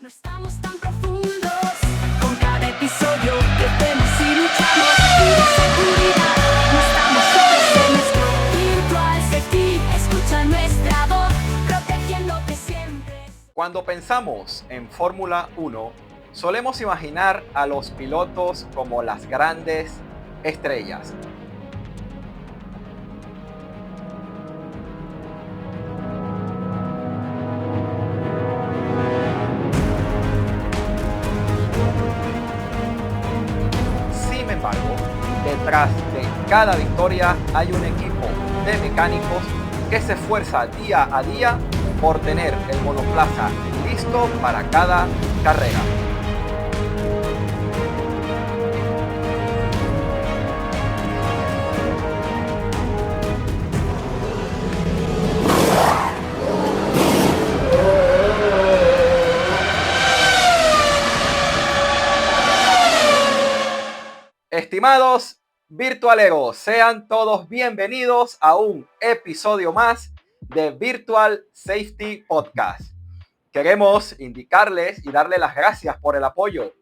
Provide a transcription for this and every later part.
No estamos tan profundos, con cada episodio crecemos y luchamos. Vida, seguridad, no estamos solos en nuestro virtual safety. Escucha nuestra voz, protegiéndote siempre. Cuando pensamos en Fórmula 1, solemos imaginar a los pilotos como las grandes estrellas. Sin embargo, detrás de cada victoria hay un equipo de mecánicos que se esfuerza día a día por tener el monoplaza listo para cada carrera. Estimados virtualeros, sean todos bienvenidos a un episodio más de Virtual Safety Podcast. Queremos indicarles y darles las gracias por el apoyo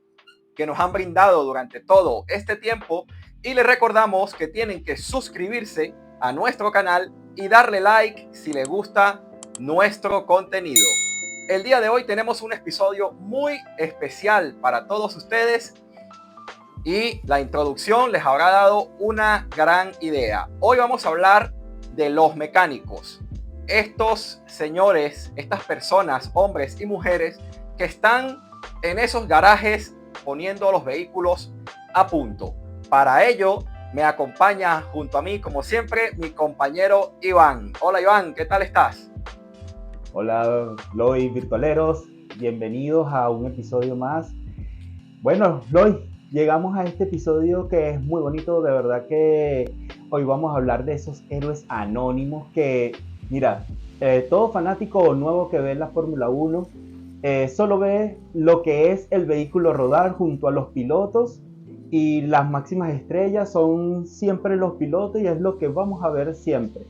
que nos han brindado durante todo este tiempo y les recordamos que tienen que suscribirse a nuestro canal y darle like si les gusta nuestro contenido. El día de hoy tenemos un episodio muy especial para todos ustedes. Y la introducción les habrá dado una gran idea. Hoy vamos a hablar de los mecánicos. Estos señores, estas personas, hombres y mujeres que están en esos garajes poniendo los vehículos a punto. Para ello me acompaña junto a mí, como siempre, mi compañero Iván. Hola Iván, ¿qué tal estás? Hola Loy virtualeros, bienvenidos a un episodio más. Bueno Loy, llegamos a este episodio que es muy bonito, de verdad que hoy vamos a hablar de esos héroes anónimos que, mira, todo fanático nuevo que ve la Fórmula 1 solo ve lo que es el vehículo rodar junto a los pilotos y las máximas estrellas son siempre los pilotos y es lo que vamos a ver siempre.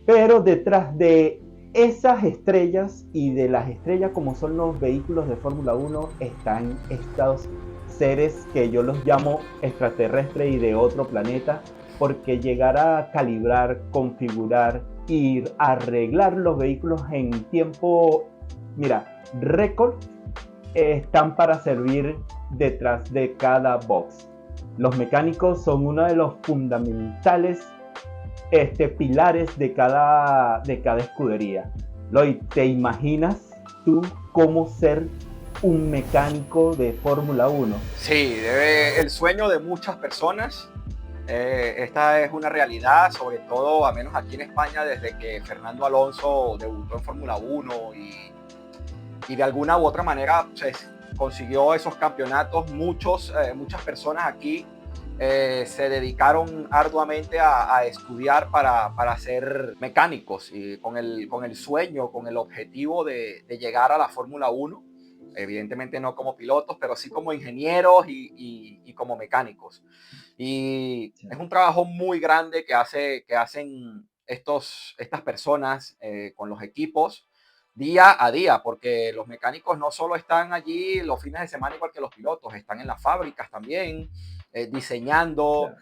Pero detrás de esas estrellas y de las estrellas como son los vehículos de Fórmula 1 están estos seres que yo los llamo extraterrestres y de otro planeta, porque llegar a calibrar, configurar y arreglar los vehículos en tiempo, mira, récord, están para servir detrás de cada box. Los mecánicos son uno de los fundamentales pilares de cada escudería. Loy, ¿te imaginas tú cómo ser un mecánico de Fórmula 1? Sí, el sueño de muchas personas. Esta es una realidad, sobre todo, a menos aquí en España, desde que Fernando Alonso debutó en Fórmula 1 y de alguna u otra manera pues, consiguió esos campeonatos. Muchas personas aquí se dedicaron arduamente a estudiar para ser mecánicos y con el sueño, con el objetivo de llegar a la Fórmula 1. Evidentemente no como pilotos, pero sí como ingenieros y como mecánicos. Y es un trabajo muy grande que hacen estas personas con los equipos día a día, porque los mecánicos no solo están allí los fines de semana igual que los pilotos, están en las fábricas también, diseñando,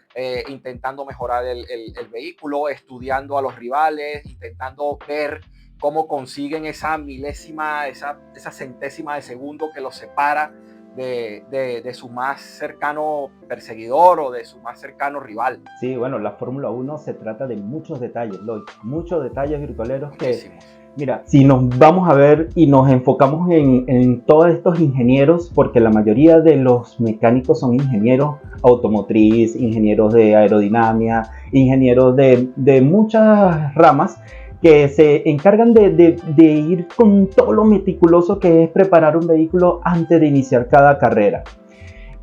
intentando mejorar el vehículo, estudiando a los rivales, intentando ver cómo consiguen esa milésima, esa centésima de segundo que los separa de su más cercano perseguidor o de su más cercano rival. Sí, bueno, la Fórmula 1 se trata de muchos detalles, Loy, muchos detalles virtualeros Muchísimos. Mira, si nos vamos a ver y nos enfocamos en todos estos ingenieros, porque la mayoría de los mecánicos son ingenieros automotriz, ingenieros de aerodinámica, ingenieros de muchas ramas, que se encargan de ir con todo lo meticuloso que es preparar un vehículo antes de iniciar cada carrera.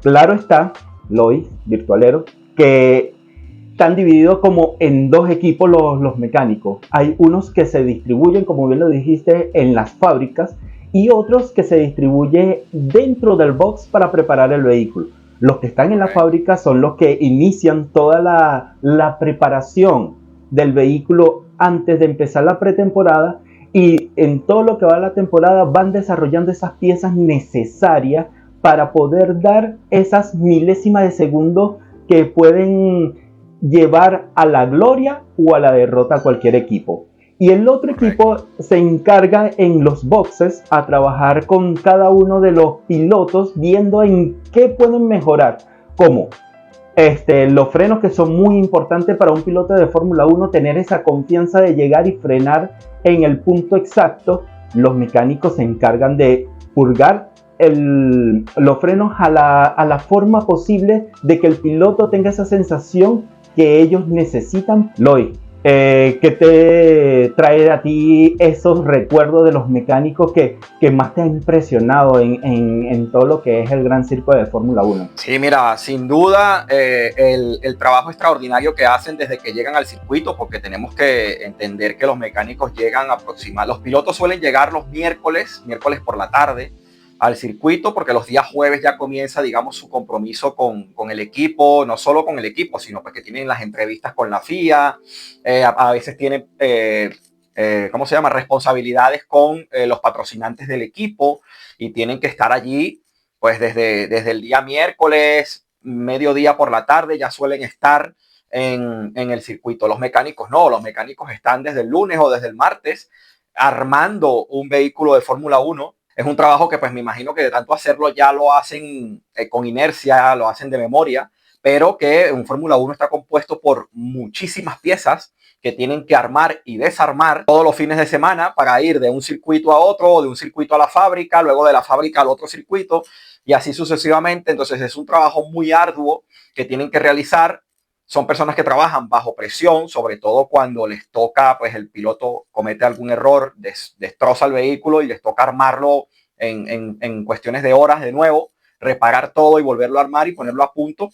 Claro está, Loy, virtualero, que están divididos como en dos equipos los mecánicos. Hay unos que se distribuyen, como bien lo dijiste, en las fábricas y otros que se distribuyen dentro del box para preparar el vehículo. Los que están en la fábrica son los que inician toda la preparación del vehículo antes de empezar la pretemporada y y en todo lo que va la temporada van desarrollando esas piezas necesarias para poder dar esas milésimas de segundo que pueden llevar a la gloria o a la derrota a cualquier equipo. Y el otro equipo se encarga en los boxes a trabajar con cada uno de los pilotos viendo en qué pueden mejorar. Como los frenos, que son muy importantes para un piloto de Fórmula 1, tener esa confianza de llegar y frenar en el punto exacto. Los mecánicos se encargan de purgar los frenos a la forma posible de que el piloto tenga esa sensación que ellos necesitan. Lloyd, ¿qué te trae a ti esos recuerdos de los mecánicos que más te ha impresionado en todo lo que es el gran circo de Fórmula 1? Sí, mira, sin duda el trabajo extraordinario que hacen desde que llegan al circuito, porque tenemos que entender que los mecánicos llegan aproximadamente, los pilotos suelen llegar los miércoles por la tarde al circuito, porque los días jueves ya comienza, digamos, su compromiso con el equipo, no solo con el equipo, sino pues que tienen las entrevistas con la FIA, a veces tienen, ¿cómo se llama?, responsabilidades con los patrocinantes del equipo y tienen que estar allí, pues desde el día miércoles, mediodía por la tarde, ya suelen estar en el circuito. Los mecánicos no, los mecánicos están desde el lunes o desde el martes armando un vehículo de Fórmula 1. Es un trabajo que pues me imagino que de tanto hacerlo ya lo hacen con inercia, lo hacen de memoria, pero que un Fórmula 1 está compuesto por muchísimas piezas que tienen que armar y desarmar todos los fines de semana para ir de un circuito a otro, de un circuito a la fábrica, luego de la fábrica al otro circuito y así sucesivamente. Entonces es un trabajo muy arduo que tienen que realizar. Son personas que trabajan bajo presión, sobre todo cuando les toca, pues el piloto comete algún error, destroza el vehículo y les toca armarlo en cuestiones de horas de nuevo, reparar todo y volverlo a armar y ponerlo a punto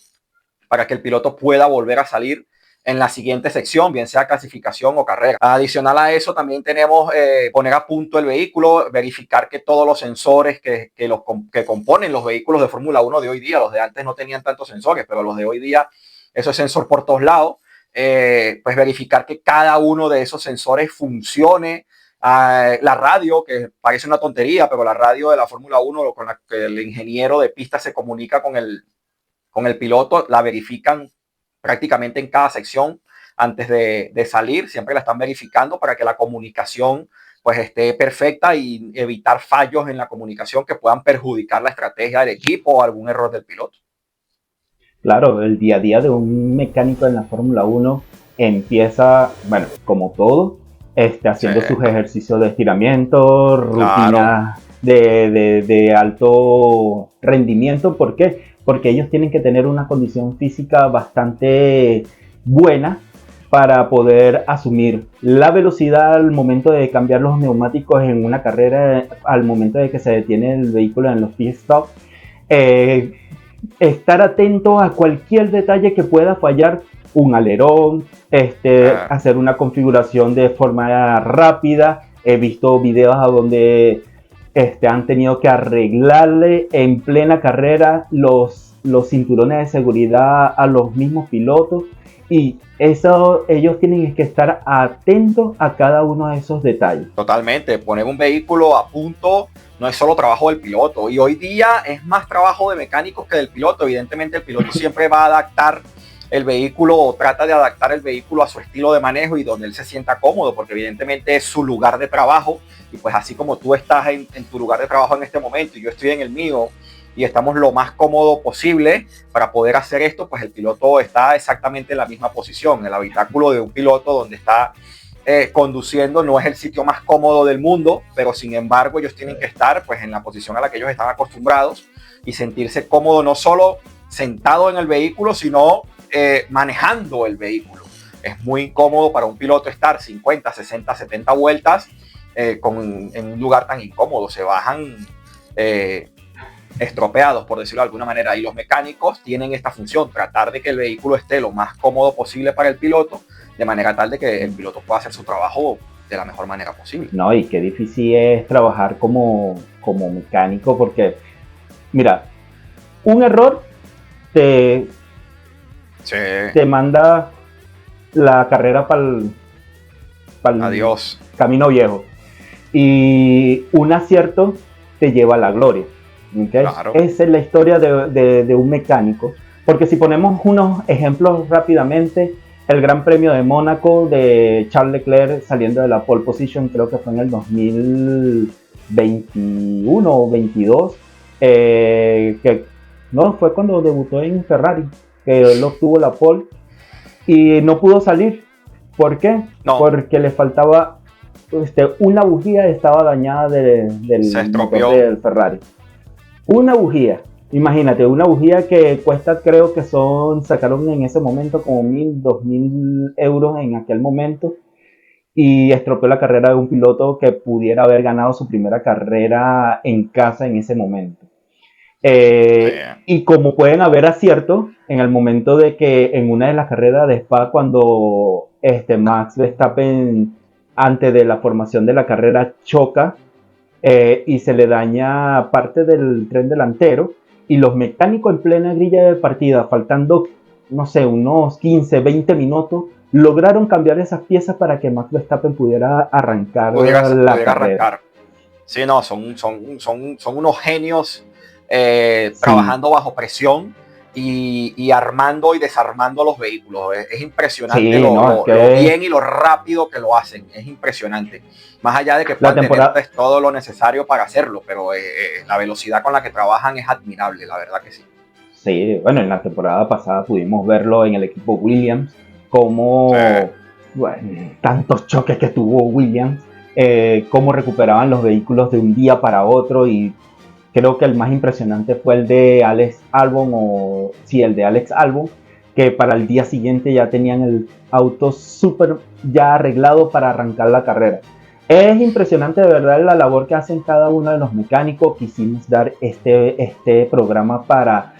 para que el piloto pueda volver a salir en la siguiente sección, bien sea clasificación o carrera. Adicional a eso, también tenemos poner a punto el vehículo, verificar que todos los sensores que componen los vehículos de Fórmula 1 de hoy día, los de antes no tenían tantos sensores, pero los de hoy día, esos sensores por todos lados, pues verificar que cada uno de esos sensores funcione. La radio, que parece una tontería, pero la radio de la Fórmula 1 con la que el ingeniero de pista se comunica con el piloto, la verifican prácticamente en cada sección antes de salir, siempre la están verificando para que la comunicación pues esté perfecta y evitar fallos en la comunicación que puedan perjudicar la estrategia del equipo o algún error del piloto. Claro, el día a día de un mecánico en la Fórmula 1 empieza, bueno, como todo, haciendo sus ejercicios de estiramiento, rutinas de alto rendimiento. ¿Por qué? Porque ellos tienen que tener una condición física bastante buena para poder asumir la velocidad al momento de cambiar los neumáticos en una carrera, al momento de que se detiene el vehículo en los pit stops. Estar atento a cualquier detalle que pueda fallar, un alerón, hacer una configuración de forma rápida. He visto videos a donde han tenido que arreglarle en plena carrera los cinturones de seguridad a los mismos pilotos, y eso ellos tienen que estar atentos a cada uno de esos detalles. Totalmente, poner un vehículo a punto no es solo trabajo del piloto, y hoy día es más trabajo de mecánicos que del piloto. Evidentemente el piloto siempre va a adaptar el vehículo o trata de adaptar el vehículo a su estilo de manejo y donde él se sienta cómodo, porque evidentemente es su lugar de trabajo, y pues así como tú estás en tu lugar de trabajo en este momento y yo estoy en el mío y estamos lo más cómodo posible para poder hacer esto, pues el piloto está exactamente en la misma posición. El habitáculo de un piloto donde está conduciendo no es el sitio más cómodo del mundo, pero sin embargo ellos tienen que estar pues en la posición a la que ellos están acostumbrados y sentirse cómodo, no solo sentado en el vehículo, sino manejando el vehículo. Es muy incómodo para un piloto estar 50, 60, 70 vueltas en un lugar tan incómodo. Se bajan estropeados, por decirlo de alguna manera, y los mecánicos tienen esta función, tratar de que el vehículo esté lo más cómodo posible para el piloto, de manera tal de que el piloto pueda hacer su trabajo de la mejor manera posible. No, y qué difícil es trabajar como mecánico, porque mira, un error te manda la carrera para el adiós, camino viejo. y un acierto te lleva a la gloria. ¿Okay? Claro. Esa es la historia de un mecánico. Porque si ponemos unos ejemplos rápidamente, el Gran Premio de Mónaco de Charles Leclerc saliendo de la pole position, creo que fue en el 2021 o 22, que no, fue cuando debutó en Ferrari, que él obtuvo la pole y no pudo salir. ¿Por qué? No. Porque le faltaba una bujía, estaba dañada del motor del Ferrari. Una bujía, imagínate, una bujía que cuesta, creo que sacaron en ese momento como 1.000, 2.000 euros en aquel momento, y estropeó la carrera de un piloto que pudiera haber ganado su primera carrera en casa en ese momento. Y como pueden haber aciertos, en el momento de que en una de las carreras de Spa, cuando Max Verstappen, antes de la formación de la carrera, choca y se le daña parte del tren delantero, y los mecánicos en plena grilla de partida, faltando, no sé, unos 15, 20 minutos, lograron cambiar esas piezas para que Max Verstappen pudiera arrancar la carrera. Arrancar. Sí, no, son unos genios trabajando bajo presión y armando y desarmando los vehículos. Es impresionante lo bien y lo rápido que lo hacen. Es impresionante. Más allá de que puedan tener pues, todo lo necesario para hacerlo, pero la velocidad con la que trabajan es admirable, la verdad que sí. Sí, bueno, en la temporada pasada pudimos verlo en el equipo Williams, como bueno, tantos choques que tuvo Williams, cómo recuperaban los vehículos de un día para otro, y creo que el más impresionante fue el de Alex Albon, el de Alex Albon, que para el día siguiente ya tenían el auto súper ya arreglado para arrancar la carrera. Es impresionante de verdad la labor que hacen cada uno de los mecánicos. Quisimos dar este programa para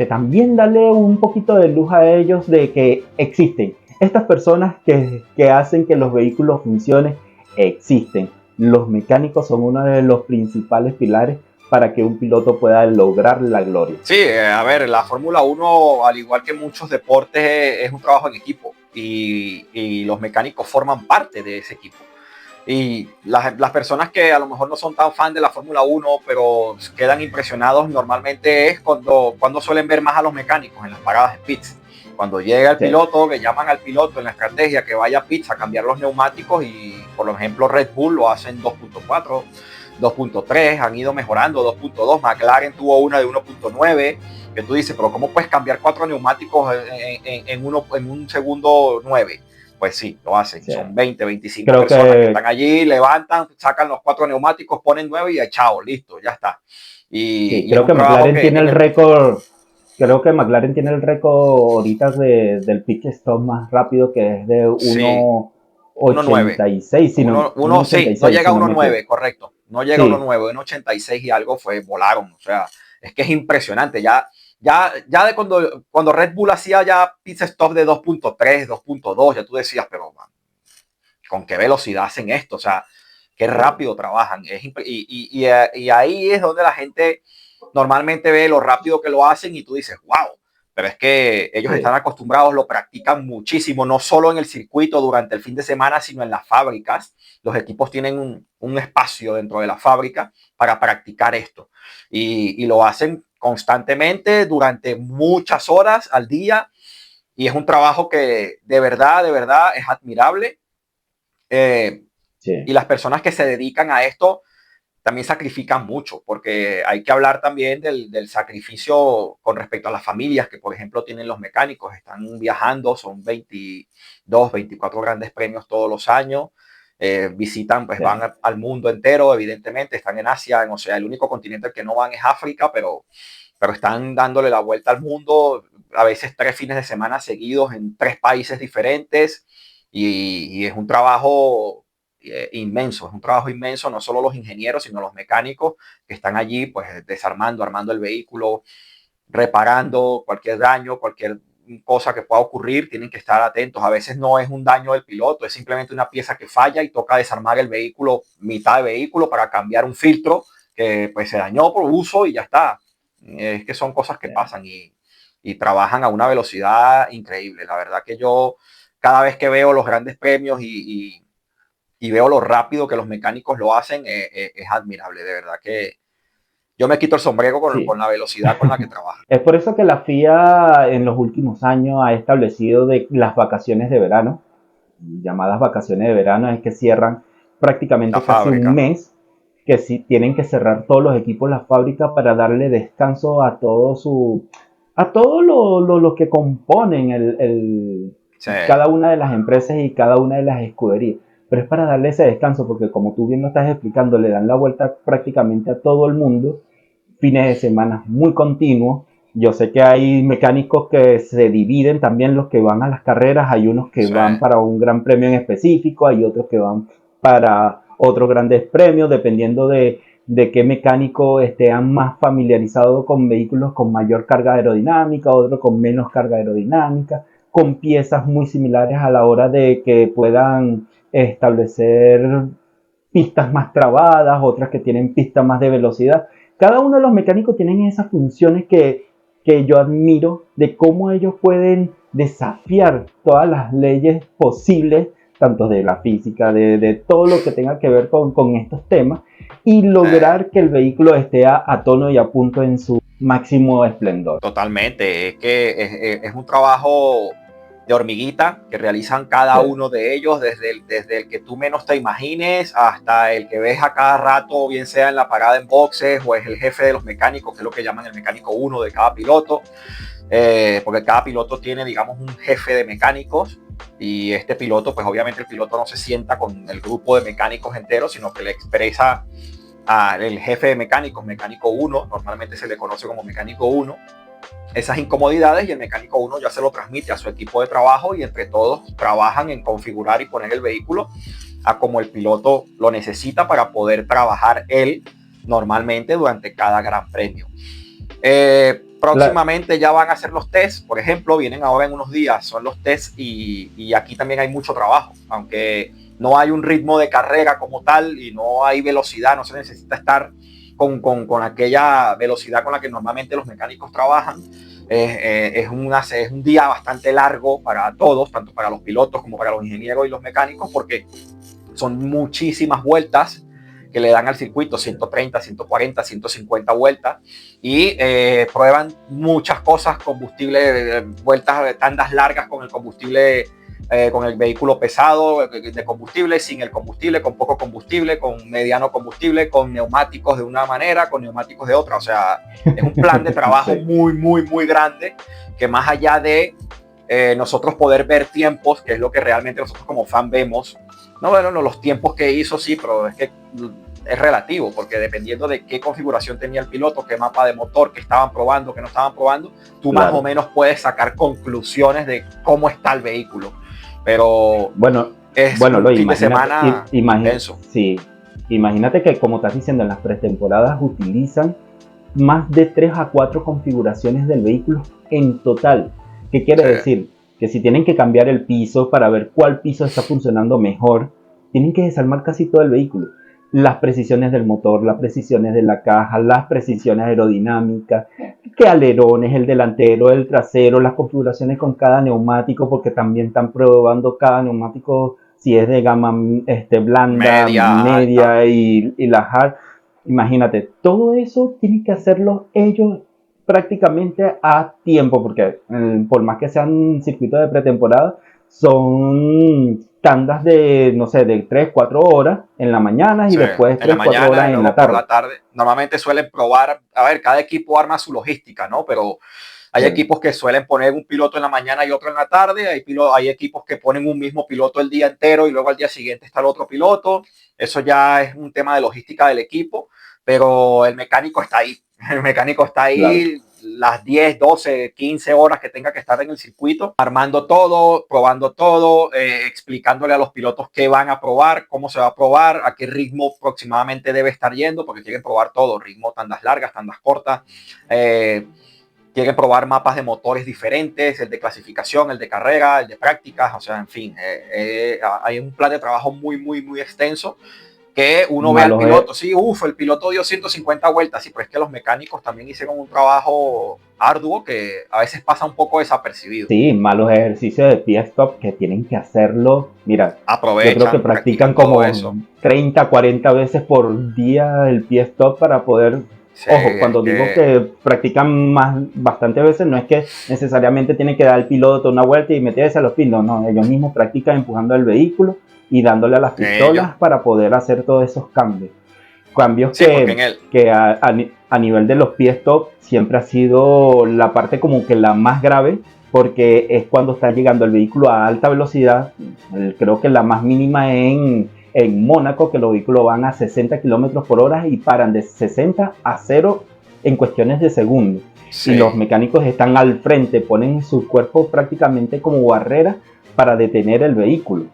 también darle un poquito de luz a ellos de que existen estas personas que hacen que los vehículos funcionen. Existen. Los mecánicos son uno de los principales pilares para que un piloto pueda lograr la gloria. Sí, a ver, la Fórmula 1, al igual que muchos deportes, es un trabajo en equipo, y los mecánicos forman parte de ese equipo. Y las personas que a lo mejor no son tan fan de la Fórmula 1, pero quedan impresionados, normalmente es cuando suelen ver más a los mecánicos en las paradas de pits. Cuando llega el piloto, que llaman al piloto en la estrategia que vaya a pits a cambiar los neumáticos, y por ejemplo Red Bull lo hacen 2.4, 2.3, han ido mejorando, 2.2, McLaren tuvo una de 1.9, que tú dices, pero ¿cómo puedes cambiar 4 neumáticos en un segundo 9? Pues sí, lo hacen, son 20, 25 personas que están allí, levantan, sacan los 4 neumáticos, ponen 9 y chao, listo, ya está. Y creo que McLaren tiene el récord. Creo que McLaren tiene el récord ahorita del pit stop más rápido, que es de 1.86. Sí, no llega a 1.9, correcto. No llega a 1.9, 1.86 y algo volaron. O sea, es que es impresionante. Ya de cuando Red Bull hacía ya pit stop de 2.3, 2.2, ya tú decías, pero man, ¿con qué velocidad hacen esto? O sea, qué rápido trabajan. Y ahí es donde la gente normalmente ve lo rápido que lo hacen y tú dices, wow, pero es que ellos están acostumbrados, lo practican muchísimo, no solo en el circuito durante el fin de semana, sino en las fábricas. Los equipos tienen un espacio dentro de la fábrica para practicar esto, y lo hacen constantemente durante muchas horas al día, y es un trabajo que de verdad es admirable. Y las personas que se dedican a esto también sacrifican mucho, porque hay que hablar también del sacrificio con respecto a las familias que, por ejemplo, tienen los mecánicos. Están viajando, son 22, 24 grandes premios todos los años. Visitan, pues van al mundo entero, evidentemente. Están en Asia, o sea, el único continente que no van es África, pero están dándole la vuelta al mundo, a veces 3 fines de semana seguidos en 3 países diferentes, y es un trabajo inmenso, no solo los ingenieros, sino los mecánicos que están allí, pues desarmando, armando el vehículo, reparando cualquier daño, cualquier cosa que pueda ocurrir, tienen que estar atentos. A veces no es un daño del piloto, es simplemente una pieza que falla y toca desarmar el vehículo, mitad de vehículo, para cambiar un filtro que pues se dañó por uso y ya está. Es que son cosas que pasan, y trabajan a una velocidad increíble. La verdad que yo cada vez que veo los grandes premios y y veo lo rápido que los mecánicos lo hacen, es admirable, de verdad que yo me quito el sombrero Sí. con la velocidad con la que trabajan. Es por eso que la FIA en los últimos años ha establecido de las vacaciones de verano, llamadas vacaciones de verano, es que cierran La prácticamente casi un fábrica. mes, que si tienen que cerrar todos los equipos de la fábrica para darle descanso a a todos los que componen Sí, cada una de las empresas y cada una de las escuderías. Pero es para darle ese descanso, porque como tú bien lo estás explicando, le dan la vuelta prácticamente a todo el mundo, fines de semana muy continuos. Yo sé que hay mecánicos que se dividen también los que van a las carreras, hay unos que sí, van para un gran premio en específico, hay otros que van para otros grandes premios, dependiendo de qué mecánico esté más familiarizado con vehículos con mayor carga aerodinámica, otro con menos carga aerodinámica, con piezas muy similares a la hora de que puedan establecer pistas más trabadas, otras que tienen pistas más de velocidad. Cada uno de los mecánicos tienen esas funciones que yo admiro de cómo ellos pueden desafiar todas las leyes posibles, tanto de la física, de todo lo que tenga que ver con estos temas, y sí. lograr que el vehículo esté a tono y a punto en su máximo esplendor. Totalmente, es que es un trabajo de hormiguita que realizan cada Sí, uno de ellos, desde el que tú menos te imagines hasta el que ves a cada rato, bien sea en la parada en boxes o es el jefe de los mecánicos, que es lo que llaman el mecánico uno de cada piloto, porque cada piloto tiene, digamos, un jefe de mecánicos y este piloto, pues obviamente el piloto no se sienta con el grupo de mecánicos enteros, sino que le expresa al jefe de mecánicos, mecánico uno, normalmente se le conoce como mecánico uno, esas incomodidades y el mecánico uno ya se lo transmite a su equipo de trabajo y entre todos trabajan en configurar y poner el vehículo a como el piloto lo necesita para poder trabajar él normalmente durante cada gran premio. la, Próximamente ya van a hacer los tests, por ejemplo, vienen ahora en unos días, son los tests y aquí también hay mucho trabajo, aunque no hay un ritmo de carrera como tal y no hay velocidad, no se necesita estar con aquella velocidad con la que normalmente los mecánicos trabajan. Es un día bastante largo para todos, tanto para los pilotos como para los ingenieros y los mecánicos, porque son muchísimas vueltas que le dan al circuito, 130, 140, 150 vueltas, y prueban muchas cosas, combustible, vueltas, tandas largas con el combustible, con el vehículo pesado de combustible, sin el combustible, con poco combustible, con mediano combustible, con neumáticos de una manera, con neumáticos de otra. O sea, es un plan de trabajo sí, muy, muy, muy grande, que más allá de nosotros poder ver tiempos, que es lo que realmente nosotros como fan vemos, no, bueno, no, los tiempos que hizo sí, pero es que es relativo, porque dependiendo de qué configuración tenía el piloto, qué mapa de motor, que estaban probando, que no estaban probando, tú más o claro. menos puedes sacar conclusiones de cómo está el vehículo. Pero Bueno, es bueno, un lo fin de semana intenso. sí, imagínate que como estás diciendo, en las pretemporadas utilizan más de 3 a 4 configuraciones del vehículo en total. ¿Qué quiere Sí, decir? Que si tienen que cambiar el piso para ver cuál piso está funcionando mejor, tienen que desarmar casi todo el vehículo. Las precisiones del motor, las precisiones de la caja, las precisiones aerodinámicas, qué alerones, el delantero, el trasero, las configuraciones con cada neumático, porque también están probando cada neumático si es de gama blanda, media, alta. media y la hard. Imagínate, todo eso tienen que hacerlo ellos prácticamente a tiempo, porque por más que sean circuitos de pretemporada, son tandas de, no sé, de 3 4 horas en la mañana y Sí, después en la 3 4 mañana horas y en la luego por tarde. la tarde. Normalmente suelen probar, a ver, cada equipo arma su logística, ¿no? Pero hay Sí, equipos que suelen poner un piloto en la mañana y otro en la tarde. Hay equipos que ponen un mismo piloto el día entero y luego al día siguiente está el otro piloto. Eso ya es un tema de logística del equipo, pero el mecánico está ahí. El mecánico está claro. ahí las 10, 12, 15 horas que tenga que estar en el circuito, armando todo, probando todo, explicándole a los pilotos qué van a probar, cómo se va a probar, a qué ritmo aproximadamente debe estar yendo, porque quieren probar todo, ritmo, tandas largas, tandas cortas. Eh, Quieren probar mapas de motores diferentes, el de clasificación, el de carrera, el de prácticas, o sea, en fin, hay un plan de trabajo muy, muy, muy extenso que uno ve al Malos piloto, sí, el piloto dio 150 vueltas, sí, pero es que los mecánicos también hicieron un trabajo arduo que a veces pasa un poco desapercibido. sí, malos ejercicios de pie stop que tienen que hacerlo. Mira, yo creo que Aprovechan, practican practican todo como eso. 30, 40 veces por día el pie stop para poder. Sí, Ojo, es cuando digo que que practican más, bastantes veces, no es que necesariamente tienen que dar al piloto una vuelta y meterse a los pinos, no, ellos mismos practican empujando el vehículo y dándole a las ellos, pistolas para poder hacer todos esos cambios. Cambios sí, porque en él, que a nivel de los pie stop siempre ha sido la parte como que la más grave, porque es cuando está llegando el vehículo a alta velocidad. Creo que la más mínima en Mónaco, que los vehículos van a 60 kilómetros por hora y paran de 60 a 0 en cuestiones de segundos. Y los sí. mecánicos están al frente, ponen su cuerpo prácticamente como barrera para detener el vehículo.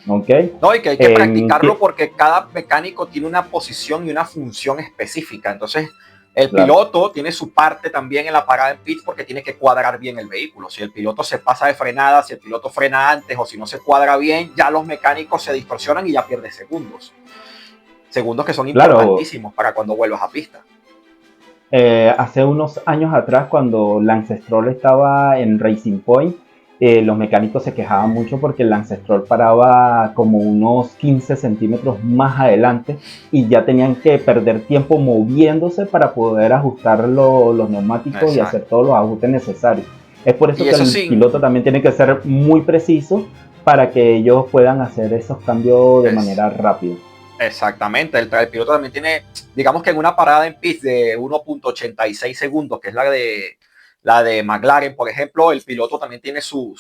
¿Ok? No, y que hay que practicarlo porque cada mecánico tiene una posición y una función específica. Entonces, el Claro. piloto tiene su parte también en la parada en pits porque tiene que cuadrar bien el vehículo. Si el piloto se pasa de frenada, si el piloto frena antes o si no se cuadra bien, ya los mecánicos se distorsionan y ya pierde segundos. Segundos que son Claro, importantísimos para cuando vuelvas a pista. hace unos años atrás, cuando Lance Stroll estaba en Racing Point, los mecánicos se quejaban mucho porque el Lance Stroll paraba como unos 15 centímetros más adelante y ya tenían que perder tiempo moviéndose para poder ajustar los neumáticos y hacer Exacto. todos los ajustes necesarios. Es por eso Y que eso el piloto sin... también tiene que ser muy preciso para que ellos puedan hacer esos cambios de Es, manera rápida. Exactamente, el piloto también tiene, digamos que en una parada en pits de 1.86 segundos, que es la de McLaren, por ejemplo, el piloto también tiene su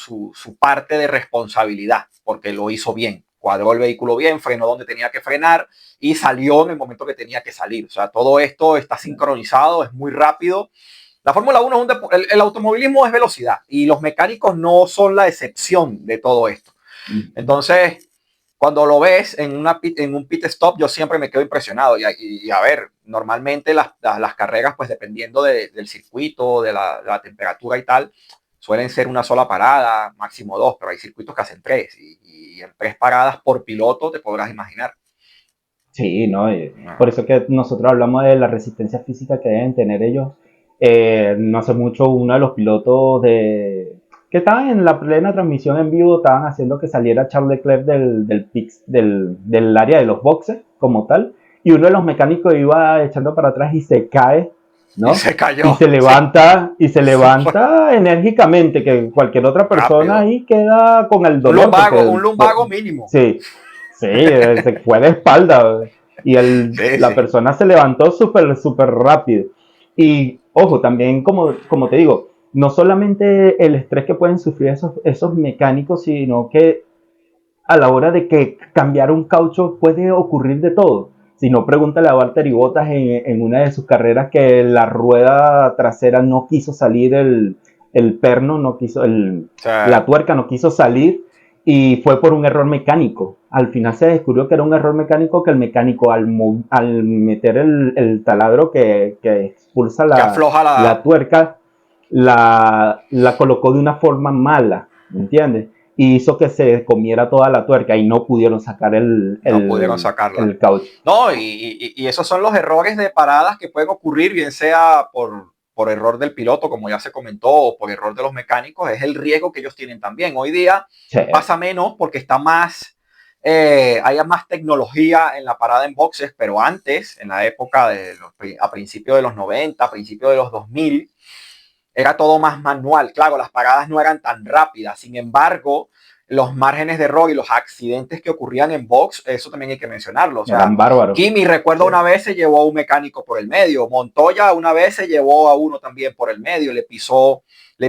parte de responsabilidad, porque lo hizo bien, cuadró el vehículo bien, frenó donde tenía que frenar y salió en el momento que tenía que salir. O sea, todo esto está sincronizado, es muy rápido. La Fórmula 1 es el automovilismo es velocidad y los mecánicos no son la excepción de todo esto. Entonces, cuando lo ves en un pit stop, yo siempre me quedo impresionado. Y a ver, normalmente las carreras, pues dependiendo del circuito, de la temperatura y tal, suelen ser una sola parada, máximo dos, pero hay circuitos que hacen tres. Y en tres paradas por piloto te podrás imaginar. Sí, ¿no? Por No. eso que nosotros hablamos de la resistencia física que deben tener ellos. No hace mucho uno de los pilotos que estaban en la plena transmisión en vivo, estaban haciendo que saliera Charles Leclerc del área de los boxes como tal, y uno de los mecánicos iba echando para atrás y se cae, Y ¿no? se cayó, sí, Y se levanta enérgicamente, que cualquier otra persona rápido. ahí queda con el dolor, porque Un lumbago mínimo. sí, sí, se fue de espalda y Sí, la sí. persona se levantó súper, súper rápido. Y ojo, también como te digo, no solamente el estrés que pueden sufrir esos mecánicos, sino que a la hora de que cambiar un caucho puede ocurrir de todo. Si no, pregúntale a Valtteri Bottas en una de sus carreras que la rueda trasera no quiso salir el perno, no quiso O sea, la tuerca no quiso salir y fue por un error mecánico. Al final se descubrió que era un error mecánico, que el mecánico al meter el taladro que expulsa que afloja la tuerca, la colocó de una forma mala, ¿me entiendes? Y hizo que se comiera toda la tuerca y no pudieron sacar no pudieron sacarla. el caucho. No, y esos son los errores de paradas que pueden ocurrir, bien sea por error del piloto, como ya se comentó, o por error de los mecánicos, es el riesgo que ellos tienen también. Hoy día Sí, pasa menos porque está más, hay más tecnología en la parada en boxes, pero antes, en la época a principios de los 90, a principios de los 2000, era todo más manual. Claro, las paradas no eran tan rápidas. Sin embargo, los márgenes de error y los accidentes que ocurrían en box, eso también hay que mencionarlo. O sea, eran bárbaros. Kimi, recuerdo Sí, una vez se llevó a un mecánico por el medio. Montoya una vez se llevó a uno también por el medio. Le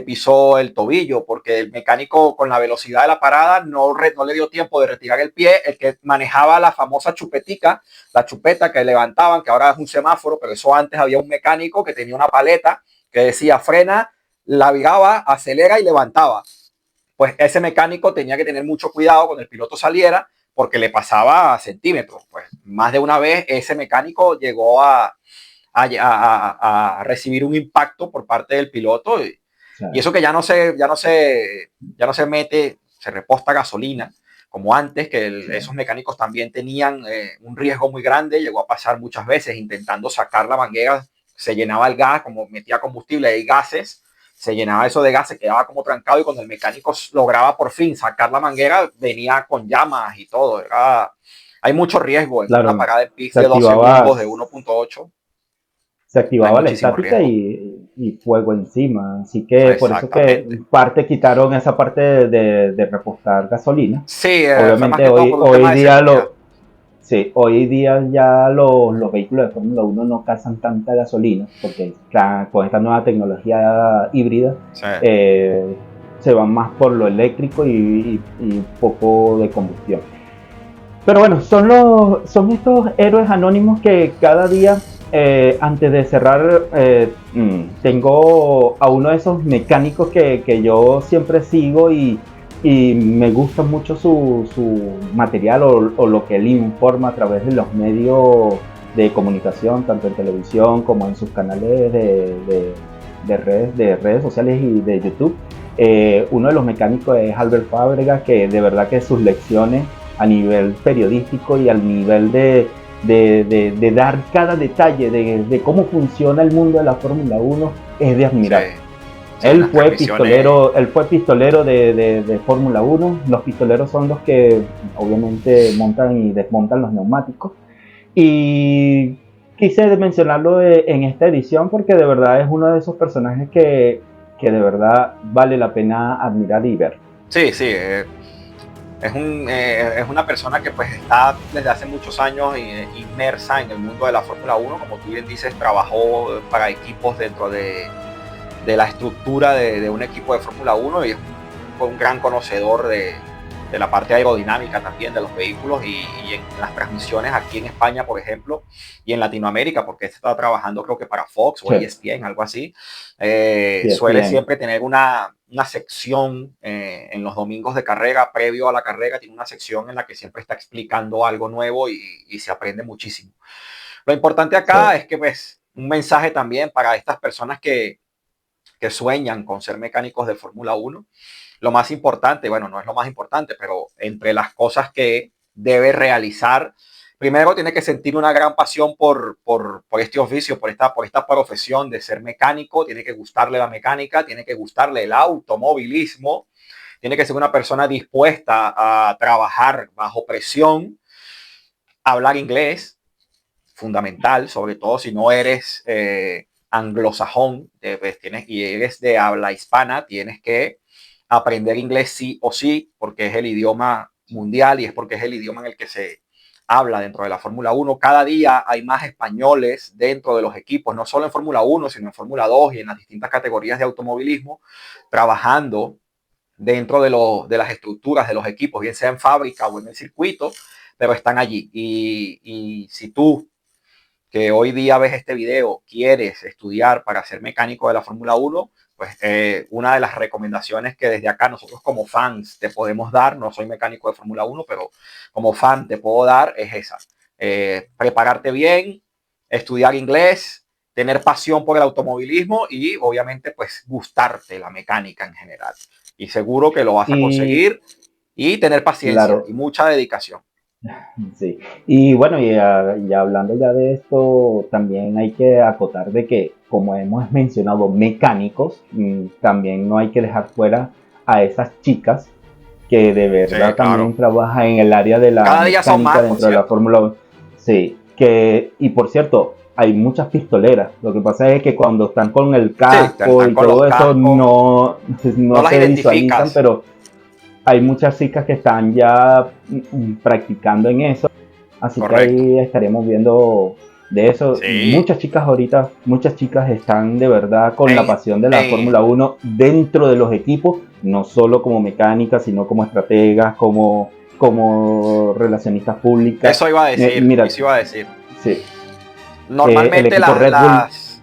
pisó el tobillo porque el mecánico con la velocidad de la parada no le dio tiempo de retirar el pie. El que manejaba la famosa chupetica, la chupeta que levantaban, que ahora es un semáforo, pero eso antes había un mecánico que tenía una paleta que decía frena, la viraba, acelera y levantaba. Pues ese mecánico tenía que tener mucho cuidado cuando el piloto saliera porque le pasaba a centímetros. Pues más de una vez ese mecánico llegó a recibir un impacto por parte del piloto y eso que ya no se mete, se reposta gasolina como antes, que esos mecánicos también tenían un riesgo muy grande. Llegó a pasar muchas veces intentando sacar la manguera, se llenaba el gas, como metía combustible y gases, se llenaba eso de gas, se quedaba como trancado, y cuando el mecánico lograba por fin sacar la manguera, venía con llamas y todo. Hay mucho riesgo en Claro, una parada de pit se de 2 activaba, segundos de 1.8. se Hay activaba la muchísimo estática riesgo. y fuego encima. Así que por eso que Exactamente. parte quitaron esa parte de repostar gasolina. Sí, fue más Obviamente que todo por un hoy tema de día seguridad. sí, hoy día ya los vehículos de Fórmula 1 no cazan tanta gasolina porque con esta nueva tecnología híbrida Sí, eh, se van más por lo eléctrico y poco de combustión. Pero bueno, son estos héroes anónimos que cada día, antes de cerrar, tengo a uno de esos mecánicos que yo siempre sigo y me gusta mucho su material o lo que él informa a través de los medios de comunicación, tanto en televisión como en sus canales de redes sociales y de YouTube. Uno de los mecánicos es Albert Fábregas, que de verdad que sus lecciones a nivel periodístico y al nivel de dar cada detalle de cómo funciona el mundo de la Fórmula 1 es de sí, admirar. sí, unas transmisiones. Él fue pistolero de Fórmula 1. Los pistoleros son los que obviamente montan y desmontan los neumáticos. Y quise mencionarlo en esta edición porque de verdad es uno de esos personajes que de verdad vale la pena admirar y ver. Sí, sí, es una persona que pues está desde hace muchos años inmersa en el mundo de la Fórmula 1. Como tú bien dices, trabajó para equipos dentro de la estructura de un equipo de Fórmula 1, y fue un gran conocedor de la parte aerodinámica también de los vehículos, y en las transmisiones aquí en España, por ejemplo, y en Latinoamérica, porque estaba trabajando creo que para Fox o Sí, ESPN, algo así. sí, es Suele bien. siempre tener una sección en los domingos de carrera, previo a la carrera, tiene una sección en la que siempre está explicando algo nuevo, y se aprende muchísimo. Lo importante Sí. acá es que pues un mensaje también para estas personas que sueñan con ser mecánicos de Fórmula 1. Lo más importante, bueno, no es lo más importante, pero entre las cosas que debe realizar, primero tiene que sentir una gran pasión por este oficio, por esta profesión de ser mecánico. Tiene que gustarle la mecánica, tiene que gustarle el automovilismo, tiene que ser una persona dispuesta a trabajar bajo presión, hablar inglés, fundamental, sobre todo si no eres anglosajón, pues y eres de habla hispana, tienes que aprender inglés sí o sí, porque es el idioma mundial y es porque es el idioma en el que se habla dentro de la Fórmula 1. Cada día hay más españoles dentro de los equipos, no solo en Fórmula 1, sino en Fórmula 2 y en las distintas categorías de automovilismo, trabajando dentro de las estructuras de los equipos, bien sea en fábrica o en el circuito, pero están allí. Y si tú, que hoy día ves este video, quieres estudiar para ser mecánico de la Fórmula 1, pues una de las recomendaciones que desde acá nosotros como fans te podemos dar, no soy mecánico de Fórmula 1, pero como fan te puedo dar, es esa. Prepararte bien, estudiar inglés, tener pasión por el automovilismo y obviamente pues gustarte la mecánica en general. Y seguro que lo vas a Y conseguir, y tener paciencia claro, y mucha dedicación. sí. Y bueno, y hablando ya de esto, también hay que acotar de que, como hemos mencionado, mecánicos, también no hay que dejar fuera a esas chicas que de Sí, verdad también claro. trabajan en el área de la Cada día son mecánica más, por dentro de la cierto. Fórmula 1. Sí, y por cierto, hay muchas pistoleras. Lo que pasa es que cuando están con el Sí, casco están y con los todo eso, cascos, no no las se visualizan, identificas. pero hay muchas chicas que están ya practicando en eso. Así que Correcto. ahí estaremos viendo de eso. Sí. Muchas chicas están de verdad con la En, pasión de la en, Fórmula 1 dentro de los equipos, no solo como mecánicas, sino como estrategas, como relacionistas públicas. eso iba a decir, Mira, eso iba a decir. sí, el Normalmente equipo Red Bull,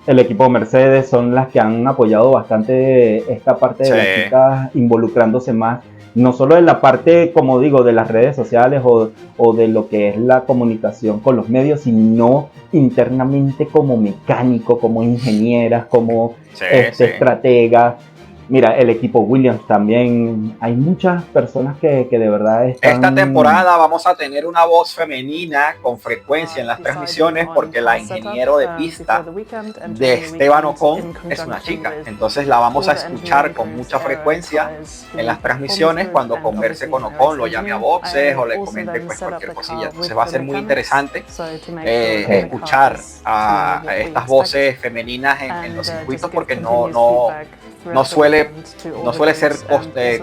el equipo Mercedes son las que han apoyado bastante esta parte de sí, las chicas involucrándose más, no solo en la parte, como digo, de las redes sociales o de lo que es la comunicación con los medios, sino internamente como mecánico, como ingenieras, como sí, sí. estrategas. Mira, el equipo Williams también, hay muchas personas que de verdad están... Esta temporada vamos a tener una voz femenina con frecuencia en las transmisiones porque la ingeniero de pista de Esteban Ocon es una chica. Entonces la vamos a escuchar con mucha frecuencia en las transmisiones cuando converse con Ocon, lo llame a boxes o le comente pues cualquier cosilla. Entonces va a ser muy interesante escuchar a estas voces femeninas en los circuitos porque no suele ser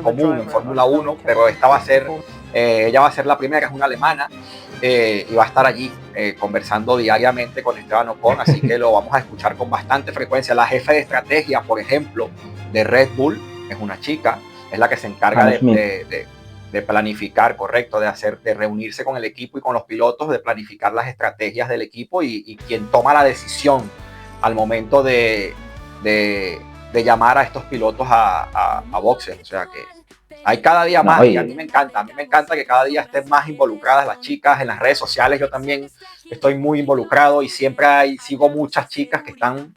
común en Fórmula 1, pero esta va a ser, ella va a ser la primera, es una alemana, y va a estar allí conversando diariamente con Esteban Ocon, así que lo vamos a escuchar con bastante frecuencia. La jefa de estrategia, por ejemplo, de Red Bull, es una chica, es la que se encarga de planificar, correcto, de reunirse con el equipo y con los pilotos, de planificar las estrategias del equipo y quien toma la decisión al momento de llamar a estos pilotos a boxes. O sea que hay cada día más y a mí me encanta que cada día estén más involucradas las chicas en las redes sociales. Yo también estoy muy involucrado y siempre sigo muchas chicas que están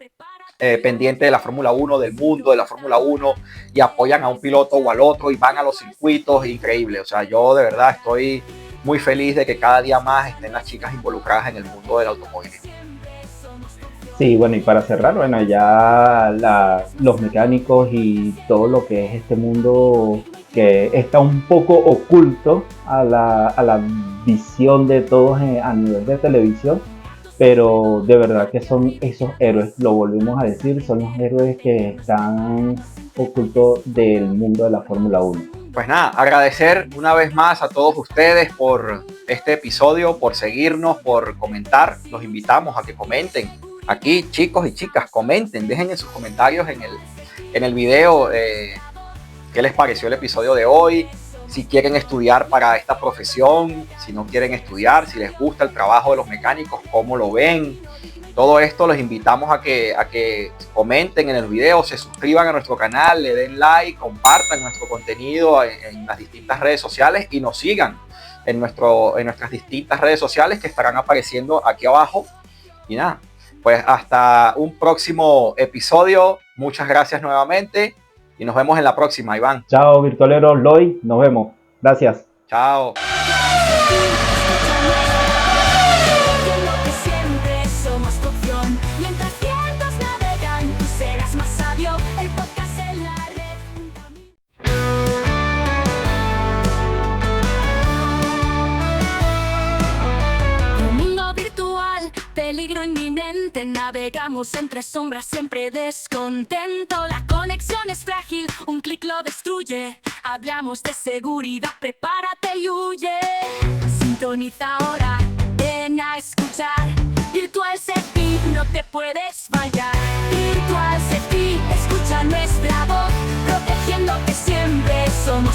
pendientes de la Fórmula 1, del mundo de la Fórmula 1 y apoyan a un piloto o al otro y van a los circuitos, increíble. O sea, yo de verdad estoy muy feliz de que cada día más estén las chicas involucradas en el mundo del automovilismo. Sí, bueno, y para cerrar, bueno, ya los mecánicos y todo lo que es este mundo que está un poco oculto a la visión de todos a nivel de televisión, pero de verdad que son esos héroes, lo volvemos a decir, son los héroes que están ocultos del mundo de la Fórmula 1. Pues nada, agradecer una vez más a todos ustedes por este episodio, por seguirnos, por comentar. Los invitamos a que comenten. Aquí, chicos y chicas, comenten, dejen en sus comentarios en el video qué les pareció el episodio de hoy, si quieren estudiar para esta profesión, si no quieren estudiar, si les gusta el trabajo de los mecánicos, cómo lo ven. Todo esto los invitamos a que comenten en el video, se suscriban a nuestro canal, le den like, compartan nuestro contenido en las distintas redes sociales y nos sigan en nuestras distintas redes sociales que estarán apareciendo aquí abajo. Y nada, pues hasta un próximo episodio. Muchas gracias nuevamente y nos vemos en la próxima, Iván. Chao, virtualeros, Loy, nos vemos. Gracias. Chao. Peligro inminente, navegamos entre sombras, siempre descontento. La conexión es frágil, un clic lo destruye. Hablamos de seguridad, prepárate y huye. Sintoniza ahora, ven a escuchar. Virtual Safety, no te puedes fallar. Virtual Safety, escucha nuestra voz, protegiéndote siempre somos.